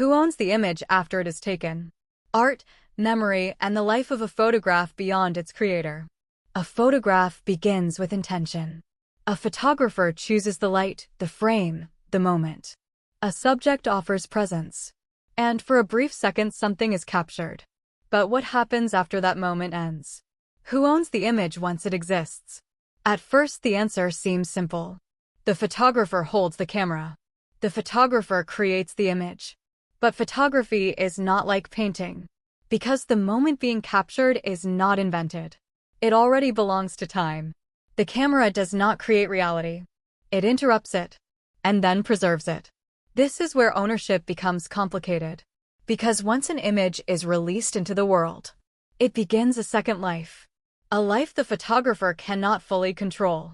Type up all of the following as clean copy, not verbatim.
Who owns the image after it is taken? Art, memory, and the life of a photograph beyond its creator. A photograph begins with intention. A photographer chooses the light, the frame, the moment. A subject offers presence. And for a brief second something is captured. But what happens after that moment ends? Who owns the image once it exists? At first the answer seems simple. The photographer holds the camera. The photographer creates the image. But photography is not like painting. Because the moment being captured is not invented. It already belongs to time. The camera does not create reality. It interrupts it. And then preserves it. This is where ownership becomes complicated. Because once an image is released into the world, it begins a second life. A life the photographer cannot fully control.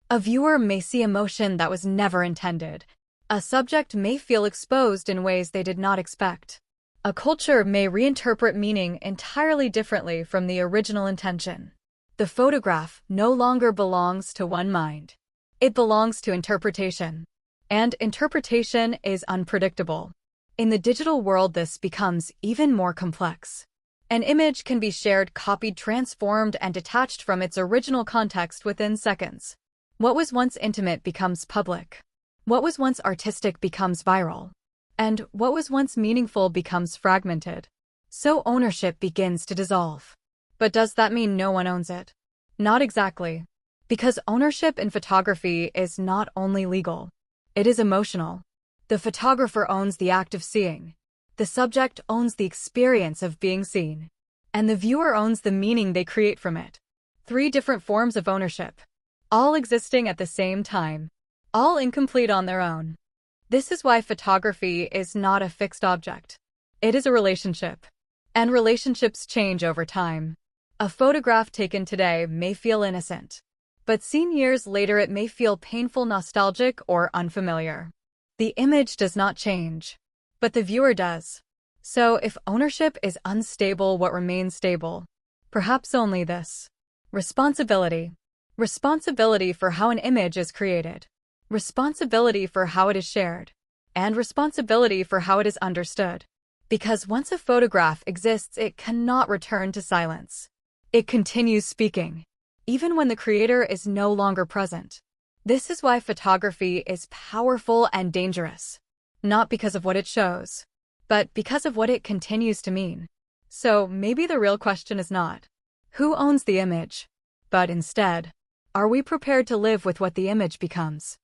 A viewer may see emotion that was never intended. A subject may feel exposed in ways they did not expect. A culture may reinterpret meaning entirely differently from the original intention. The photograph no longer belongs to one mind. It belongs to interpretation. And interpretation is unpredictable. In the digital world, this becomes even more complex. An image can be shared, copied, transformed, and detached from its original context within seconds. What was once intimate becomes public. What was once artistic becomes viral. And what was once meaningful becomes fragmented. So ownership begins to dissolve. But does that mean no one owns it? Not exactly. Because ownership in photography is not only legal. It is emotional. The photographer owns the act of seeing. The subject owns the experience of being seen. And the viewer owns the meaning they create from it. 3 different forms of ownership. All existing at the same time. All incomplete on their own. This is why photography is not a fixed object. It is a relationship. And relationships change over time. A photograph taken today may feel innocent. But seen years later it may feel painful, nostalgic, or unfamiliar. The image does not change, but the viewer does. So if ownership is unstable, what remains stable? Perhaps only this. Responsibility. Responsibility for how an image is created. Responsibility for how it is shared. And responsibility for how it is understood. Because once a photograph exists, it cannot return to silence. It continues speaking, even when the creator is no longer present. This is why photography is powerful and dangerous. Not because of what it shows, but because of what it continues to mean. So maybe the real question is not, who owns the image? But instead, are we prepared to live with what the image becomes?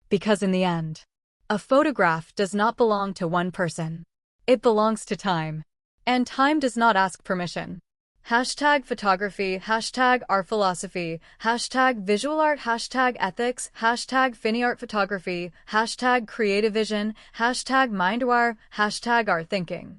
Because in the end, a photograph does not belong to one person. It belongs to time. And time does not ask permission. #photography, #artphilosophy, #visual art, #ethics, #FiniArtPhotography, #creativevision, #mindwire, #artthinking.